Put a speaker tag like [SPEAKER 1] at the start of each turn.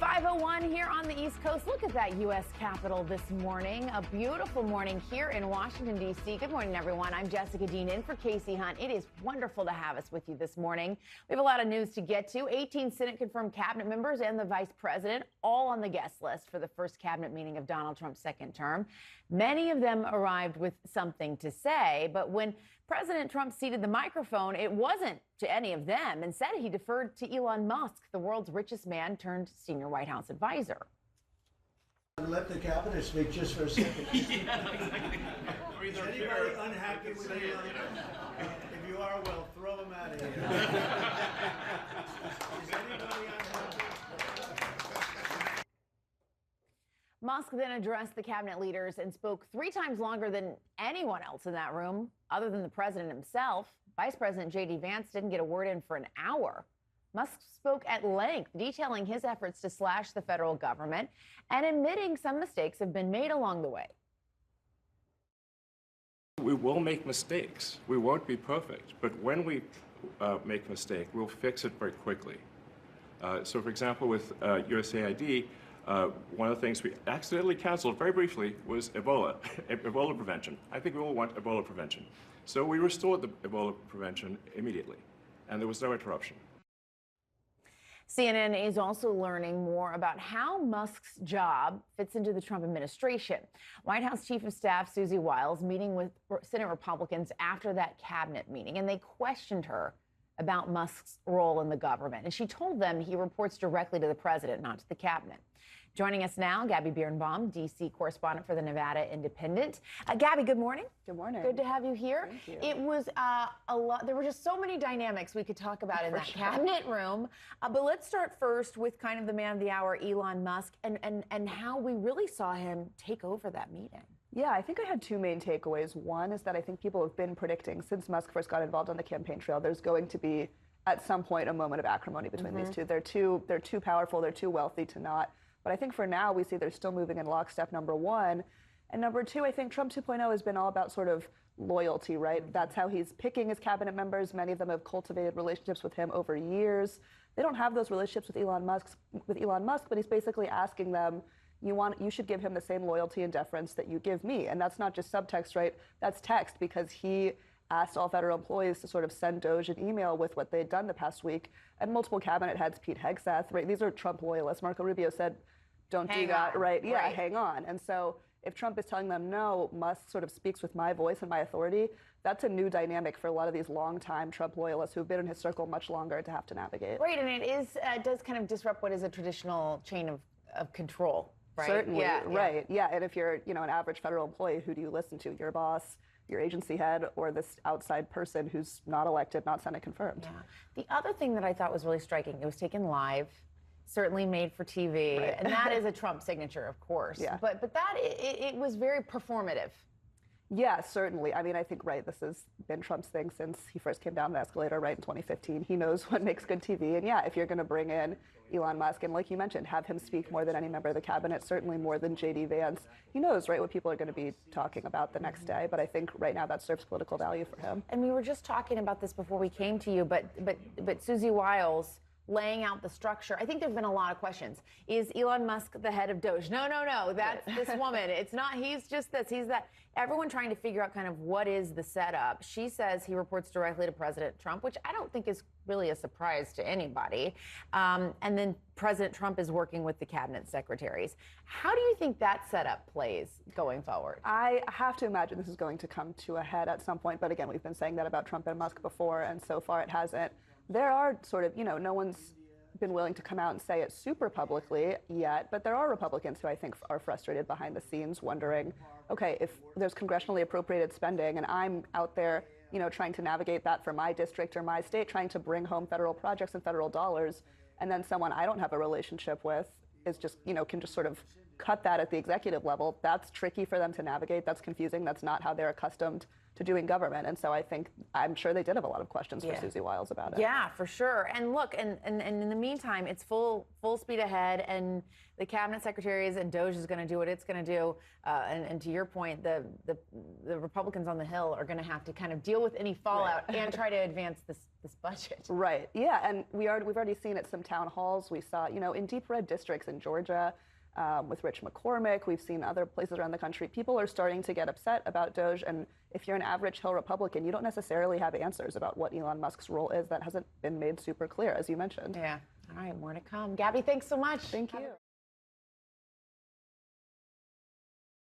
[SPEAKER 1] 5:01 here on the East Coast. Look at that U.S. Capitol this morning. A beautiful morning here in Washington, D.C. Good morning, everyone. I'm Jessica Dean in for Casey Hunt. It is wonderful to have us with you this morning. We have a lot of news to get to. 18 Senate-confirmed cabinet members and the vice president all on the guest list for the first cabinet meeting of Donald Trump's second term. Many of them arrived with something to say, but when President Trump ceded the microphone, it wasn't to any of them. Instead, he deferred to Elon Musk, the world's richest man turned senior White House advisor.
[SPEAKER 2] Let the cabinet speak just for a second. Is anybody unhappy with Elon? If you are, well, throw him out of here. Is anybody unhappy?
[SPEAKER 1] Musk then addressed the cabinet leaders and spoke 3 times longer than anyone else in that room, other than the president himself. Vice President J.D. Vance didn't get a word in for an hour. Musk spoke at length, detailing his efforts to slash the federal government and admitting some mistakes have been made along the way.
[SPEAKER 3] We will make mistakes. We won't be perfect. But when we make a mistake, we'll fix it very quickly. So, for example, with USAID, one of the things we accidentally canceled very briefly was Ebola, Ebola prevention. I think we all want Ebola prevention. So we restored the Ebola prevention immediately, and there was no interruption.
[SPEAKER 1] CNN is also learning more about how Musk's job fits into the Trump administration. White House Chief of Staff Susie Wiles meeting with Senate Republicans after that cabinet meeting, and they questioned her about Musk's role in the government. And she told them he reports directly to the president, not to the cabinet. Joining us now, Gabby Birenbaum, D.C. correspondent for the Nevada Independent. Gabby, good morning.
[SPEAKER 4] Good morning.
[SPEAKER 1] Good to have you here.
[SPEAKER 4] Thank you.
[SPEAKER 1] It was a lot. There were just so many dynamics we could talk about in that cabinet room. But let's start first with kind of the man of the hour, Elon Musk, and how we really saw him take over that meeting.
[SPEAKER 4] Yeah, I think I had 2 main takeaways. One is that I think people have been predicting since Musk first got involved on the campaign trail, there's going to be at some point a moment of acrimony between these two. They're too powerful, they're too wealthy to not. But I think for now we see they're still moving in lockstep, number one. And number two, I think Trump 2.0 has been all about sort of loyalty, right? That's how he's picking his cabinet members. Many of them have cultivated relationships with him over years. They don't have those relationships with Elon Musk, but he's basically asking them, you should give him the same loyalty and deference that you give me. And that's not just subtext, right? That's text, because he asked all federal employees to sort of send Doge an email with what they'd done the past week. And multiple cabinet heads, Pete Hegseth, right? These are Trump loyalists. Marco Rubio said, don't do that, right? Yeah, hang on. And so if Trump is telling them, no, Musk sort of speaks with my voice and my authority, that's a new dynamic for a lot of these longtime Trump loyalists who've been in his circle much longer to have to navigate.
[SPEAKER 1] Right, and it does kind of disrupt what is a traditional chain of control, right?
[SPEAKER 4] Certainly, right. Yeah, and if you're, an average federal employee, who do you listen to? Your boss, your agency head, or this outside person who's not elected, not Senate confirmed?
[SPEAKER 1] Yeah. The other thing that I thought was really striking, it was taken live. Certainly made for TV, right. And that is a Trump signature, of course.
[SPEAKER 4] Yeah.
[SPEAKER 1] But that it was very performative.
[SPEAKER 4] Yeah, certainly. I mean, I think, right, this has been Trump's thing since he first came down the escalator, right, in 2015. He knows what makes good TV. And yeah, if you're going to bring in Elon Musk and, like you mentioned, have him speak more than any member of the cabinet, certainly more than J.D. Vance, he knows, right, what people are going to be talking about the next day. But I think right now that serves political value for him.
[SPEAKER 1] And we were just talking about this before we came to you, but Susie Wiles laying out the structure. I think there's been a lot of questions. Is Elon Musk the head of Doge? No. That's this woman. It's not. He's just this. He's that. Everyone trying to figure out kind of what is the setup. She says he reports directly to President Trump, which I don't think is really a surprise to anybody. And then President Trump is working with the cabinet secretaries. How do you think that setup plays going forward?
[SPEAKER 4] I have to imagine this is going to come to a head at some point. But again, we've been saying that about Trump and Musk before, and so far it hasn't. There are sort of, no one's been willing to come out and say it super publicly yet, but there are Republicans who I think are frustrated behind the scenes, wondering, okay, if there's congressionally appropriated spending and I'm out there, trying to navigate that for my district or my state, trying to bring home federal projects and federal dollars, and then someone I don't have a relationship with is just, can just sort of cut that at the executive level, that's tricky for them to navigate. That's confusing. That's not how they're accustomed to doing government. And so I'm sure they did have a lot of questions for Susie Wiles about it.
[SPEAKER 1] Yeah, for sure. And look, and in the meantime, it's full speed ahead, and the cabinet secretaries and DOJ is going to do what it's going to do. And to your point, the Republicans on the Hill are going to have to kind of deal with any fallout and try to advance this budget.
[SPEAKER 4] Right. Yeah. And we've already seen at some town halls. We saw, in deep red districts in Georgia, with Rich McCormick. We've seen other places around the country. People are starting to get upset about DOJ. And if you're an average Hill Republican, you don't necessarily have answers about what Elon Musk's role is. That hasn't been made super clear, as you mentioned.
[SPEAKER 1] Yeah. All right. More to come. Gabby, thanks so much.
[SPEAKER 4] Thank you.